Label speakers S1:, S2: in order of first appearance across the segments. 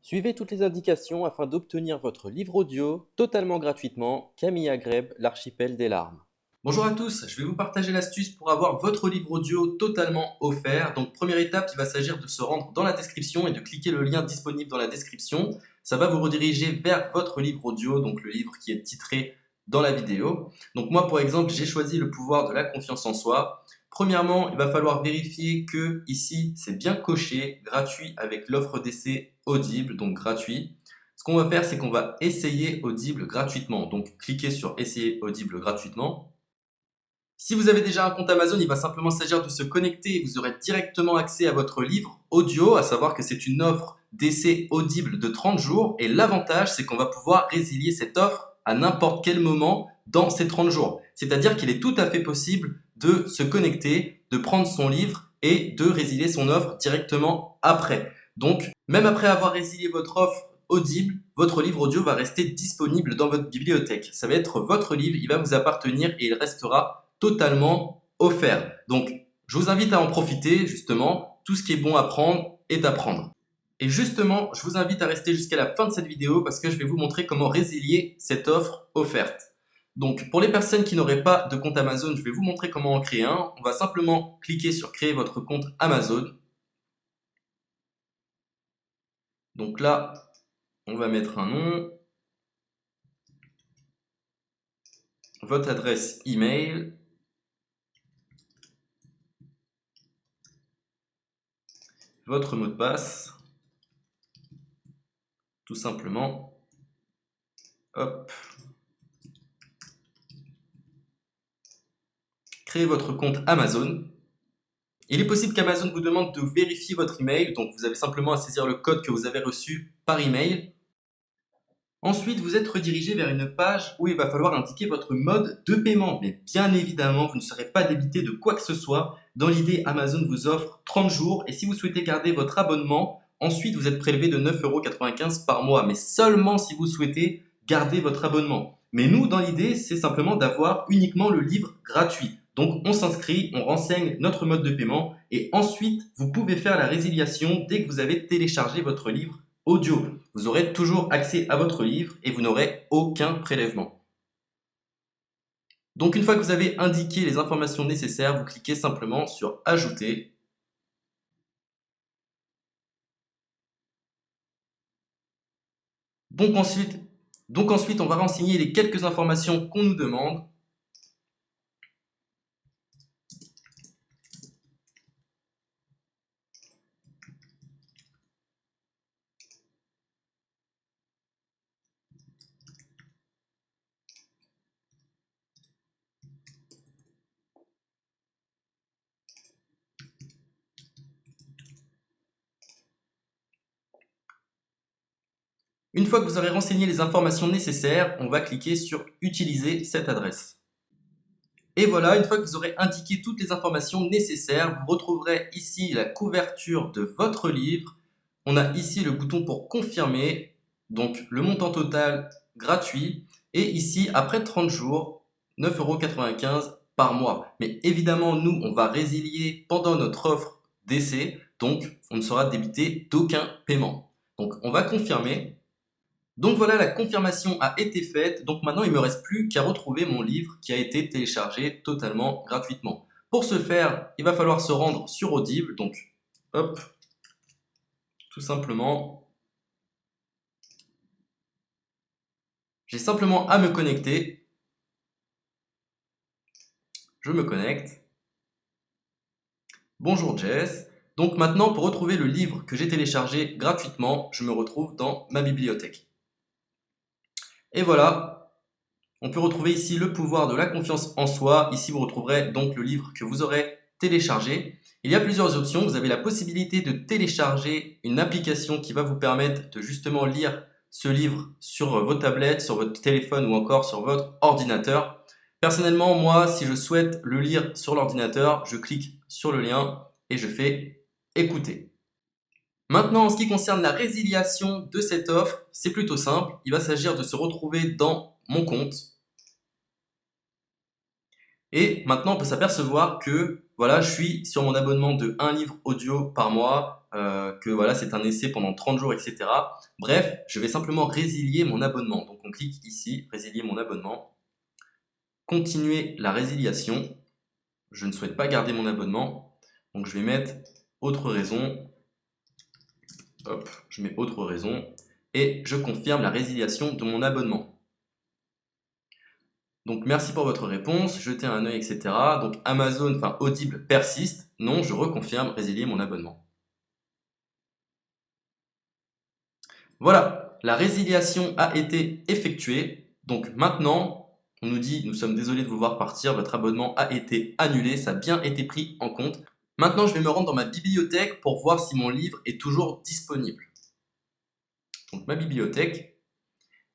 S1: Suivez toutes les indications afin d'obtenir votre livre audio totalement gratuitement. Camille Agreb, l'archipel des larmes.
S2: Bonjour à tous, je vais vous partager l'astuce pour avoir votre livre audio totalement offert. Donc première étape, il va s'agir de se rendre dans la description et de cliquer le lien disponible dans la description. Ça va vous rediriger vers votre livre audio, donc le livre qui est titré dans la vidéo. Donc moi par exemple, j'ai choisi le pouvoir de la confiance en soi. Premièrement, il va falloir vérifier que ici c'est bien coché, gratuit avec l'offre d'essai Audible, donc gratuit. Ce qu'on va faire, c'est qu'on va essayer Audible gratuitement. Donc cliquez sur essayer Audible gratuitement. Si vous avez déjà un compte Amazon, il va simplement s'agir de se connecter et vous aurez directement accès à votre livre audio, à savoir que c'est une offre d'essai Audible de 30 jours. Et l'avantage, c'est qu'on va pouvoir résilier cette offre à n'importe quel moment dans ces 30 jours. C'est-à-dire qu'il est tout à fait possible de se connecter, de prendre son livre et de résilier son offre directement après. Donc, même après avoir résilié votre offre Audible, votre livre audio va rester disponible dans votre bibliothèque. Ça va être votre livre, il va vous appartenir et il restera totalement offert. Donc, je vous invite à en profiter, justement. Tout ce qui est bon à prendre est à prendre. Et justement, je vous invite à rester jusqu'à la fin de cette vidéo parce que je vais vous montrer comment résilier cette offre offerte. Donc, pour les personnes qui n'auraient pas de compte Amazon, je vais vous montrer comment en créer un. On va simplement cliquer sur créer votre compte Amazon. Donc là, on va mettre un nom, votre adresse email, votre mot de passe, tout simplement. Hop. Créez votre compte Amazon. Il est possible qu'Amazon vous demande de vérifier votre email, donc vous avez simplement à saisir le code que vous avez reçu par email. Ensuite, vous êtes redirigé vers une page où il va falloir indiquer votre mode de paiement. Mais bien évidemment, vous ne serez pas débité de quoi que ce soit. Dans l'idée, Amazon vous offre 30 jours et si vous souhaitez garder votre abonnement, ensuite vous êtes prélevé de 9,95 € par mois, mais seulement si vous souhaitez garder votre abonnement. Mais nous, dans l'idée, c'est simplement d'avoir uniquement le livre gratuit. Donc on s'inscrit, on renseigne notre mode de paiement et ensuite vous pouvez faire la résiliation dès que vous avez téléchargé votre livre audio. Vous aurez toujours accès à votre livre et vous n'aurez aucun prélèvement. Donc une fois que vous avez indiqué les informations nécessaires, vous cliquez simplement sur Ajouter. Donc ensuite, on va renseigner les quelques informations qu'on nous demande. Une fois que vous aurez renseigné les informations nécessaires, on va cliquer sur Utiliser cette adresse. Et voilà, une fois que vous aurez indiqué toutes les informations nécessaires, vous retrouverez ici la couverture de votre livre. On a ici le bouton pour confirmer, donc le montant total gratuit. Et ici, après 30 jours, 9,95 € par mois. Mais évidemment, nous, on va résilier pendant notre offre d'essai, donc on ne sera débité d'aucun paiement. Donc on va confirmer. Donc voilà, la confirmation a été faite. Donc maintenant, il ne me reste plus qu'à retrouver mon livre qui a été téléchargé totalement gratuitement. Pour ce faire, il va falloir se rendre sur Audible. Donc, hop, tout simplement. J'ai simplement à me connecter. Je me connecte. Bonjour Jess. Donc maintenant, pour retrouver le livre que j'ai téléchargé gratuitement, je me retrouve dans ma bibliothèque. Et voilà, on peut retrouver ici le pouvoir de la confiance en soi. Ici, vous retrouverez donc le livre que vous aurez téléchargé. Il y a plusieurs options. Vous avez la possibilité de télécharger une application qui va vous permettre de justement lire ce livre sur vos tablettes, sur votre téléphone ou encore sur votre ordinateur. Personnellement, moi, si je souhaite le lire sur l'ordinateur, je clique sur le lien et je fais écouter. Maintenant, en ce qui concerne la résiliation de cette offre, c'est plutôt simple. Il va s'agir de se retrouver dans mon compte. Et maintenant, on peut s'apercevoir que voilà, je suis sur mon abonnement de 1 livre audio par mois. que voilà, c'est un essai pendant 30 jours, etc. Bref, je vais simplement résilier mon abonnement. Donc on clique ici, résilier mon abonnement. Continuer la résiliation. Je ne souhaite pas garder mon abonnement. Donc je vais mettre autre raison. Hop, je mets autre raison. Et je confirme la résiliation de mon abonnement. Donc merci pour votre réponse, jetez un œil, etc. Donc Amazon, enfin Audible persiste. Non, je reconfirme, résilier mon abonnement. Voilà, la résiliation a été effectuée. Donc maintenant, on nous dit, nous sommes désolés de vous voir partir, votre abonnement a été annulé, ça a bien été pris en compte. Maintenant, je vais me rendre dans ma bibliothèque pour voir si mon livre est toujours disponible. Donc ma bibliothèque.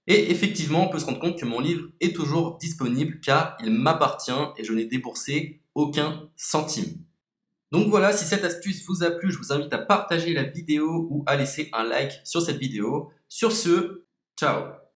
S2: Et effectivement, on peut se rendre compte que mon livre est toujours disponible car il m'appartient et je n'ai déboursé aucun centime. Donc voilà, si cette astuce vous a plu, je vous invite à partager la vidéo ou à laisser un like sur cette vidéo. Sur ce, ciao!